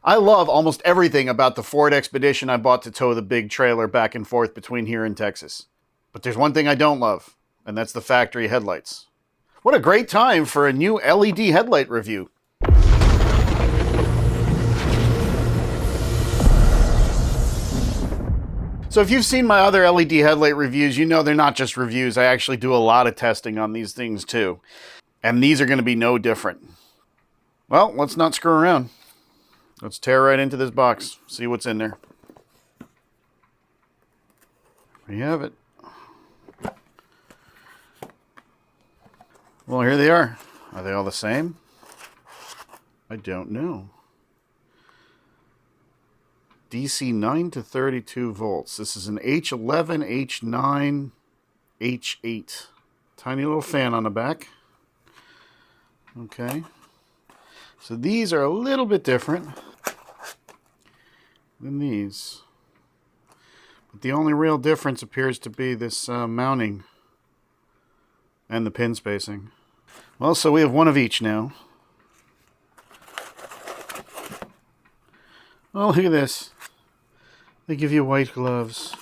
I love almost everything about the Ford Expedition I bought to tow the big trailer back and forth between here and Texas. But there's one thing I don't love, and that's the factory headlights. What a great time for a new LED headlight review. So if you've seen my other LED headlight reviews, you know they're not just reviews. I actually do a lot of testing on these things too. And these are going to be no different. Well, let's not screw around. Let's tear right into this box, see what's in there. There you have it. Well, here they are. Are they all the same? I don't know. DC 9 to 32 volts. This is an H11, H9, H8. Tiny little fan on the back. Okay. So these are a little bit different than these. But the only real difference appears to be this mounting and the pin spacing. Well, so we have one of each now. Oh, look at this. They give you white gloves.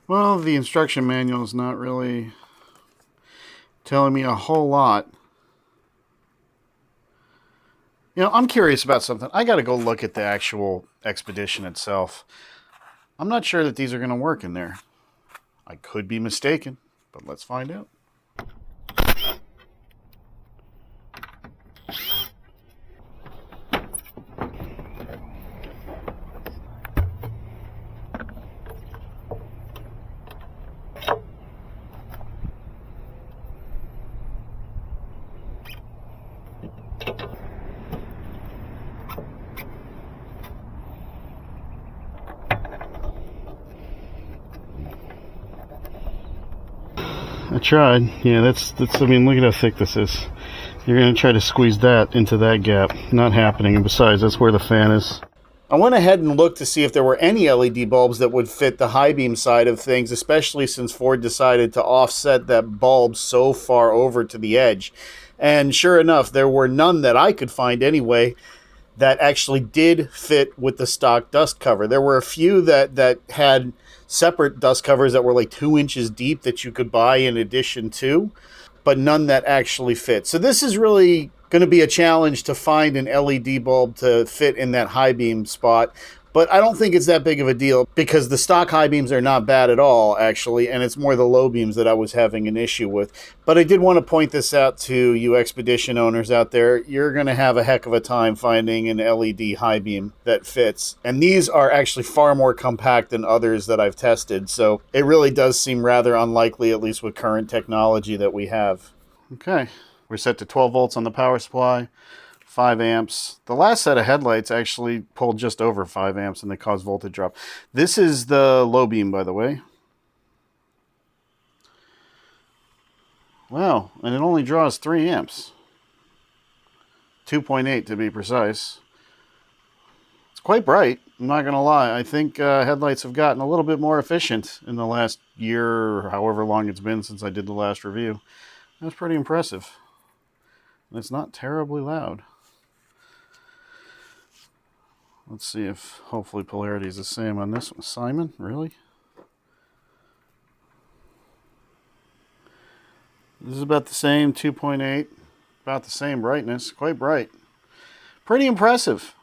Well, the instruction manual is not really telling me a whole lot. You know, I'm curious about something. I got to go look at the actual Expedition itself. I'm not sure that these are going to work in there. I could be mistaken, but let's find out. I tried. Yeah, that's. I mean, look at how thick this is. You're going to try to squeeze that into that gap. Not happening. And besides, that's where the fan is. I went ahead and looked to see if there were any LED bulbs that would fit the high beam side of things, especially since Ford decided to offset that bulb so far over to the edge. And sure enough, there were none that I could find anyway that actually did fit with the stock dust cover. There were a few that had separate dust covers that were like 2 inches deep that you could buy in addition to, but none that actually fit. So this is really going to be a challenge to find an LED bulb to fit in that high beam spot. But I don't think it's that big of a deal because the stock high beams are not bad at all, actually, and it's more the low beams that I was having an issue with. But I did want to point this out to you Expedition owners out there. You're going to have a heck of a time finding an LED high beam that fits. And these are actually far more compact than others that I've tested, so it really does seem rather unlikely, at least with current technology that we have. Okay, we're set to 12 volts on the power supply. 5 amps. The last set of headlights actually pulled just over 5 amps and they caused voltage drop. This is the low beam, by the way. Wow, and it only draws 3 amps. 2.8 to be precise. It's quite bright, I'm not going to lie. I think headlights have gotten a little bit more efficient in the last year or however long it's been since I did the last review. That's pretty impressive. And it's not terribly loud. Let's see if hopefully polarity is the same on this one. Simon, really? This is about the same, 2.8. About the same brightness. Quite bright. Pretty impressive.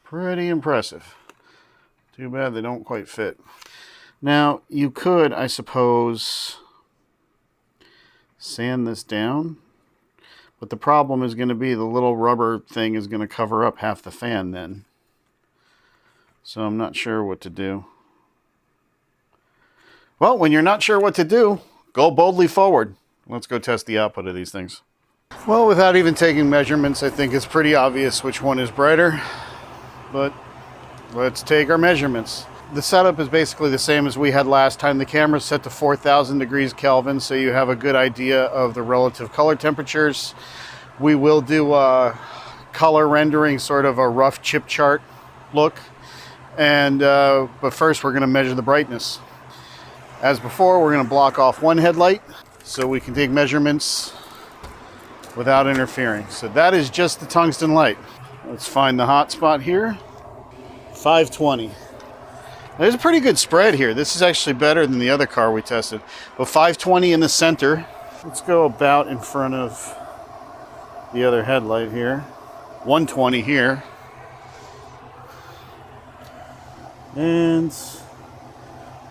Pretty impressive. Too bad they don't quite fit. Now, you could, I suppose, sand this down. But the problem is going to be the little rubber thing is going to cover up half the fan then. So I'm not sure what to do. Well, when you're not sure what to do, go boldly forward. Let's go test the output of these things. Well, without even taking measurements, I think it's pretty obvious which one is brighter. But let's take our measurements. The setup is basically the same as we had last time. The camera's set to 4,000 degrees Kelvin, so you have a good idea of the relative color temperatures. We will do a color rendering, sort of a rough chip chart look. And but first we're going to measure the brightness. As before, we're going to block off one headlight so we can take measurements without interfering. So that is just the tungsten light. Let's find the hot spot here. 520. There's a pretty good spread here. This is actually better than the other car we tested. But 520 in the center. Let's go about in front of the other headlight here. 120 here. And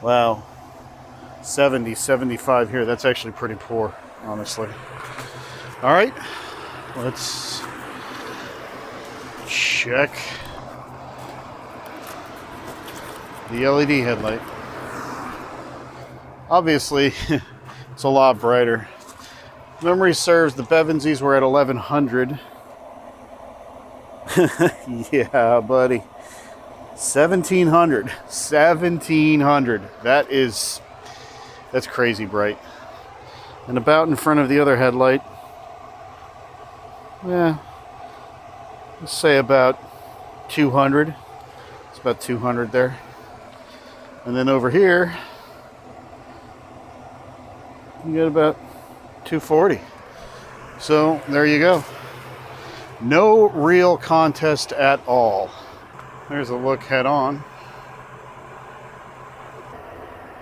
wow, 70, 75 here. That's actually pretty poor, honestly. All right, let's check the LED headlight. Obviously, it's a lot brighter. Memory serves, the Bevensies were at 1100. Yeah, buddy. 1700. 1700. That's crazy bright. And about in front of the other headlight. Yeah. Let's say about 200. It's about 200 there. And then over here, you get about 240. So there you go. No real contest at all. There's a look head on.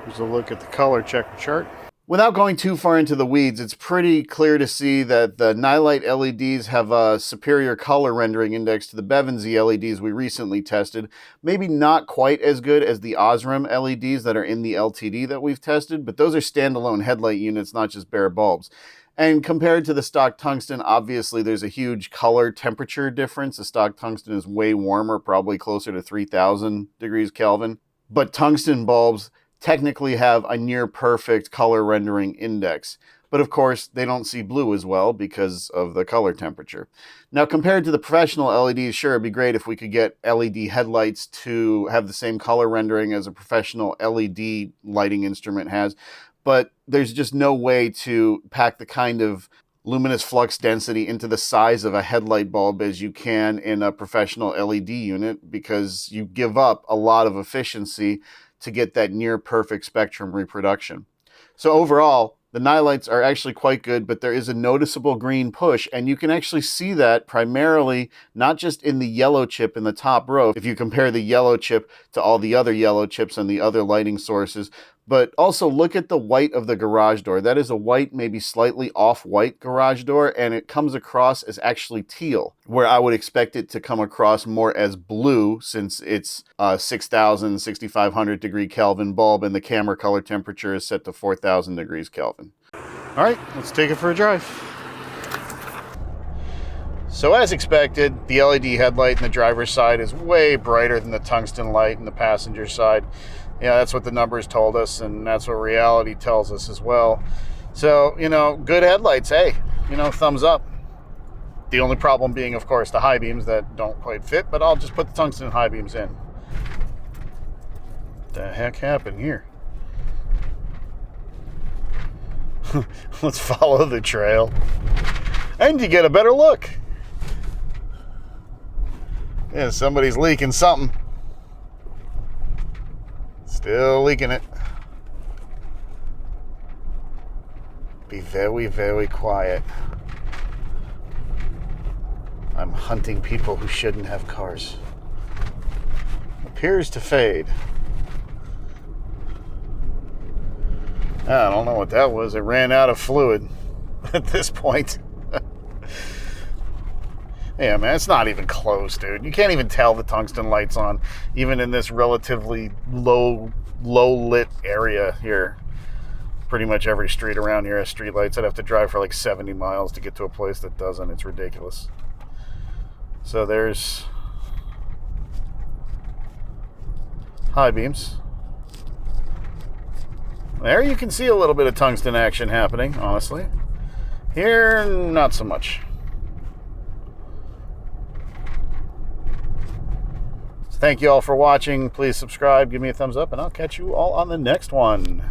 There's a look at the color checker chart. Without going too far into the weeds, it's pretty clear to see that the Nilight LEDs have a superior color rendering index to the Bevensey LEDs we recently tested. Maybe not quite as good as the Osram LEDs that are in the LTD that we've tested, but those are standalone headlight units, not just bare bulbs. And compared to the stock tungsten, obviously there's a huge color temperature difference. The stock tungsten is way warmer, probably closer to 3000 degrees Kelvin. But tungsten bulbs technically have a near perfect color rendering index. But of course, they don't see blue as well because of the color temperature. Now, compared to the professional LEDs, sure, it'd be great if we could get LED headlights to have the same color rendering as a professional LED lighting instrument has. But there's just no way to pack the kind of luminous flux density into the size of a headlight bulb as you can in a professional LED unit, because you give up a lot of efficiency to get that near perfect spectrum reproduction. So overall, the Nilights are actually quite good, but there is a noticeable green push, and you can actually see that primarily not just in the yellow chip in the top row, if you compare the yellow chip to all the other yellow chips and the other lighting sources, but also look at the white of the garage door. That is a white, maybe slightly off-white garage door, and it comes across as actually teal, where I would expect it to come across more as blue since it's a 6,000, 6,500 degree Kelvin bulb and the camera color temperature is set to 4,000 degrees Kelvin. All right, let's take it for a drive. So as expected, the LED headlight in the driver's side is way brighter than the tungsten light in the passenger side. Yeah, that's what the numbers told us, and that's what reality tells us as well. So, good headlights, hey, thumbs up. The only problem being, of course, the high beams that don't quite fit, but I'll just put the tungsten high beams in. What the heck happened here? Let's follow the trail. And you get a better look. Yeah, somebody's leaking something. Still leaking it. Be very, very quiet. I'm hunting people who shouldn't have cars. Appears to fade. I don't know what that was. It ran out of fluid at this point. Yeah, man, it's not even close, dude. You can't even tell the tungsten light's on, even in this relatively low lit area here. Pretty much every street around here has street lights. I'd have to drive for like 70 miles to get to a place that doesn't. It's ridiculous. So there's high beams. There you can see a little bit of tungsten action happening, honestly. Here, not so much. Thank you all for watching. Please subscribe, give me a thumbs up, and I'll catch you all on the next one.